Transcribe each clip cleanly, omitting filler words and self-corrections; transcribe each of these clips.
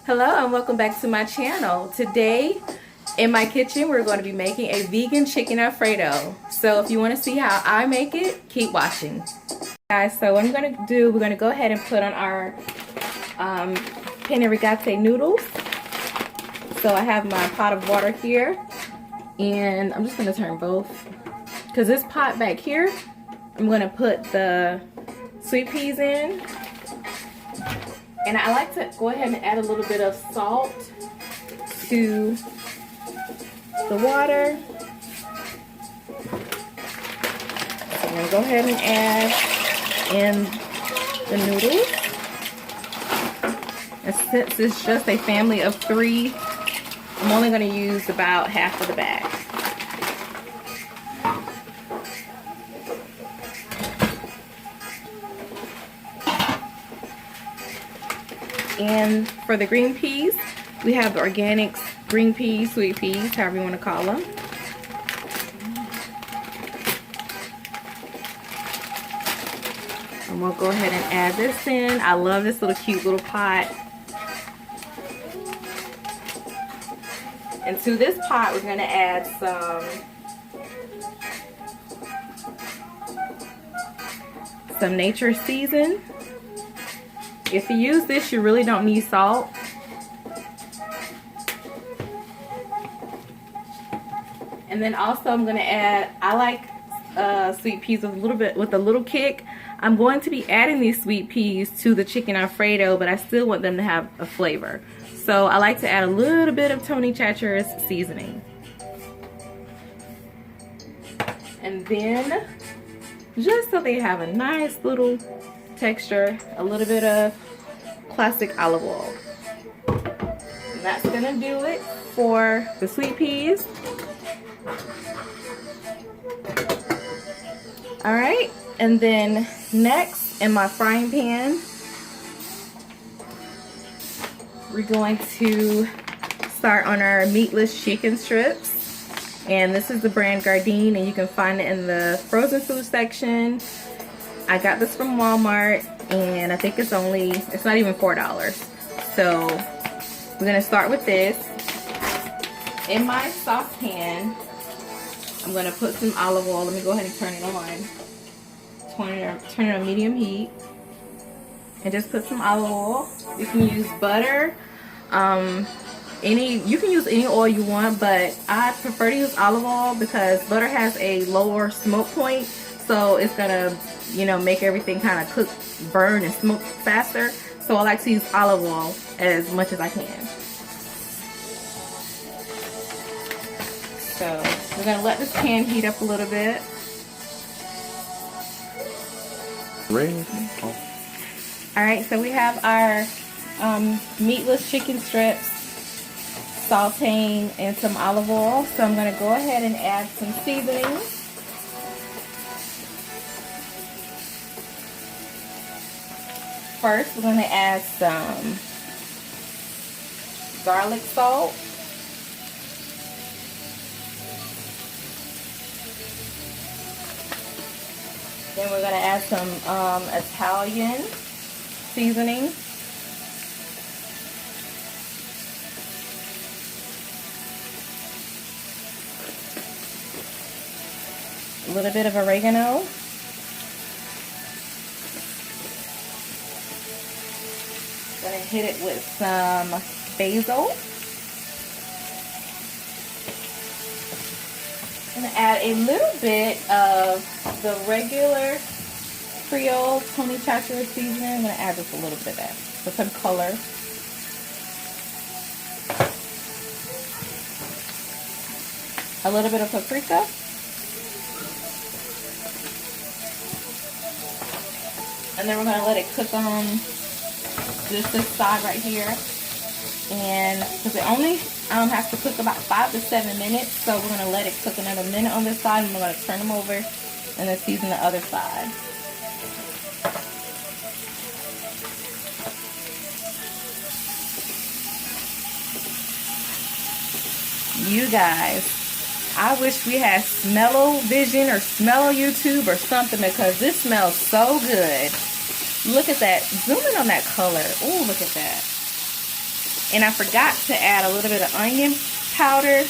Hello and welcome back to my channel. Today in my kitchen we're going to be making a vegan chicken Alfredo. So if you want to see how I make it, keep watching. Guys, so what I'm going to do, we're going to go ahead and put on our penne rigate noodles. So I have my pot of water here and I'm just going to turn both. Because this pot back here, I'm going to put the sweet peas in. And I like to go ahead and add a little bit of salt to the water. So I'm going to go ahead and add in the noodles. And since it's just a family of 3, I'm only going to use about half of the bag. And for the green peas, we have the organics green peas, sweet peas, however you want to call them. And we'll go ahead and add this in. I love this little cute little pot. And to this pot, we're going to add some nature season. If you use this, you really don't need salt. And then also I'm going to add, I like sweet peas with a little kick. I'm going to be adding these sweet peas to the chicken Alfredo, but I still want them to have a flavor. So I like to add a little bit of Tony Chacher's seasoning. And then, just so they have a nice little texture, a little bit of classic olive oil. And that's gonna do it for the sweet peas. Alright, and then next in my frying pan, we're going to start on our meatless chicken strips. And this is the brand Gardein, and you can find it in the frozen food section. I got this from Walmart, and I think it's not even $4. So we're gonna start with this. In my saucepan, I'm gonna put some olive oil. Let me go ahead and turn it on. Turn it on medium heat. And just put some olive oil. You can use butter. You can use any oil you want, but I prefer to use olive oil because butter has a lower smoke point. So it's gonna, make everything kind of cook, burn, and smoke faster. So I like to use olive oil as much as I can. So we're gonna let this pan heat up a little bit. Alright, so we have our meatless chicken strips sauteing in some olive oil. So I'm gonna go ahead and add some seasoning. First, we're going to add some garlic salt. Then we're going to add some Italian seasoning. A little bit of oregano. Gonna hit it with some basil. Gonna add a little bit of the regular Creole Tony Chacher seasoning. I'm gonna add just a little bit of that for some color. A little bit of paprika. And then we're gonna let it cook on just this side right here, and because it only has to cook about 5 to 7 minutes, so we're going to let it cook another minute on this side, and we're going to turn them over and then season the other side. You guys, I wish we had smell-o-vision or smell-o-YouTube or something, because this smells so good. Look at that. Zoom in on that color. Oh, look at that. And I forgot to add a little bit of onion powder.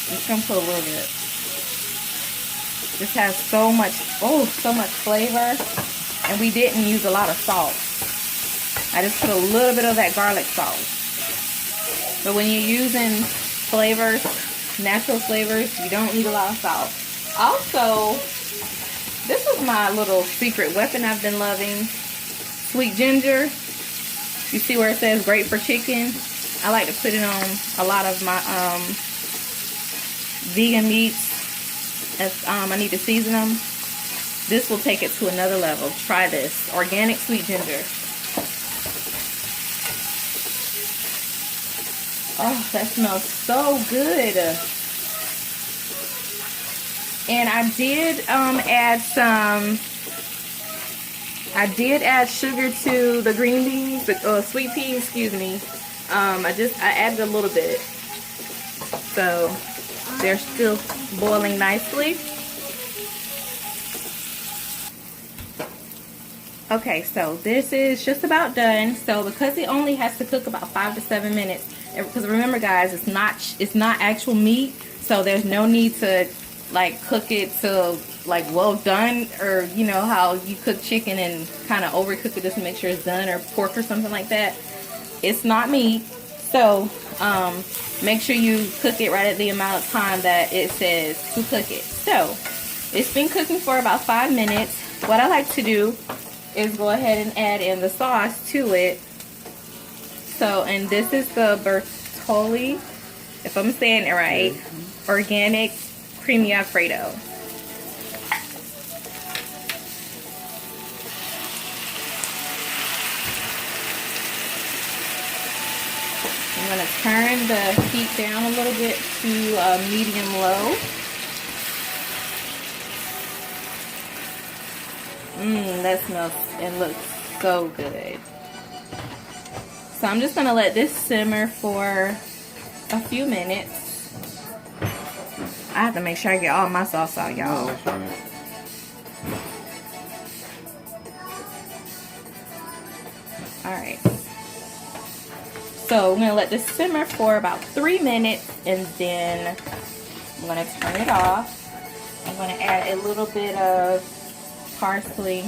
I'm just gonna put a little bit. This has so much, oh, so much flavor. And we didn't use a lot of salt. I just put a little bit of that garlic salt. But when you're using flavors, natural flavors, you don't need a lot of salt. Also, this is my little secret weapon I've been loving. Sweet ginger. You see where it says great for chicken? I like to put it on a lot of my vegan meats as I need to season them. This will take it to another level. Try this. Organic sweet ginger. Oh, that smells so good. And I did add sugar to the green beans, the sweet peas, excuse me. I added a little bit. So they're still boiling nicely. Okay, so this is just about done. So because it only has to cook about 5 to 7 minutes, because remember guys, it's not actual meat, so there's no need to like cook it to like well done, or you know how you cook chicken and kind of overcook it just to make sure it's done, or pork or something like that. It's not meat, so make sure you cook it right at the amount of time that it says to cook it. So it's been cooking for about 5 minutes. What I like to do is go ahead and add in the sauce to it. So, and this is the Bertolli, if I'm saying it right, organic creamy Alfredo. I'm going to turn the heat down a little bit to medium low. That smells and looks so good. So I'm just going to let this simmer for a few minutes. I have to make sure I get all my sauce out, y'all. Alright. So I'm going to let this simmer for about 3 minutes, and then I'm going to turn it off. I'm going to add a little bit of parsley.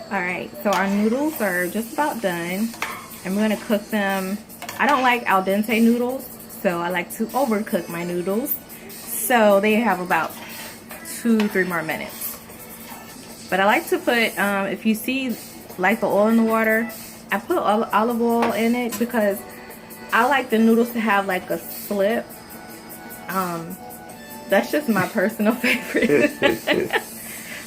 Alright, so our noodles are just about done. I'm going to cook them. I don't like al dente noodles, so I like to overcook my noodles. So they have about 2-3 more minutes. But I like to put, if you see like the oil in the water, I put olive oil in it because I like the noodles to have like a slip. That's just my personal favorite.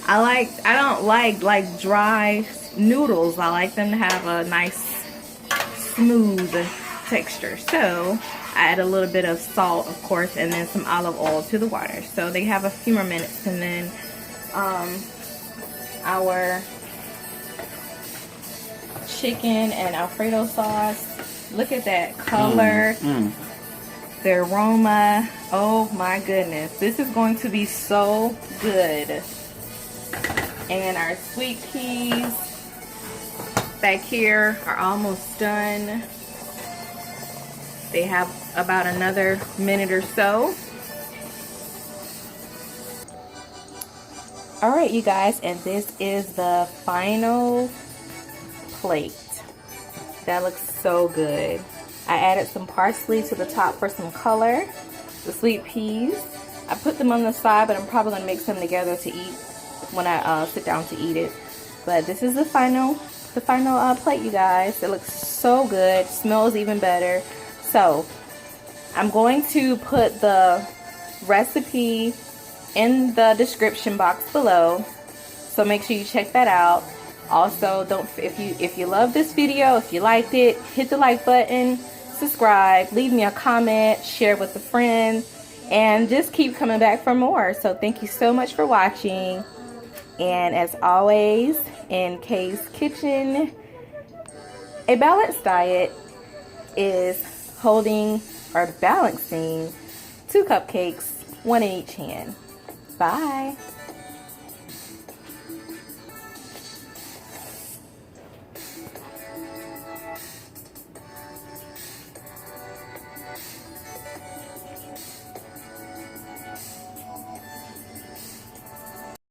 I don't like dry noodles. I like them to have a nice smooth texture. So I add a little bit of salt, of course, and then some olive oil to the water. So they have a few more minutes, and then our chicken and Alfredo sauce. Look at that color, the aroma. Oh my goodness, this is going to be so good. And our sweet peas back here are almost done. They have about another minute or so. Alright, you guys, and this is the final plate. That looks so good. I added some parsley to the top for some color. The sweet peas, I put them on the side, but I'm probably going to mix them together to eat when I sit down to eat it. But this is the final plate, you guys. It looks so good. Smells even better. So I'm going to put the recipe in the description box below, so make sure you check that out. Also, if you love this video, if you liked it, hit the like button, subscribe, leave me a comment, share with a friend, and just keep coming back for more. So thank you so much for watching, and as always, in Kay's Kitchen, A balanced diet is holding or balancing 2 cupcakes, 1 in each hand. Bye.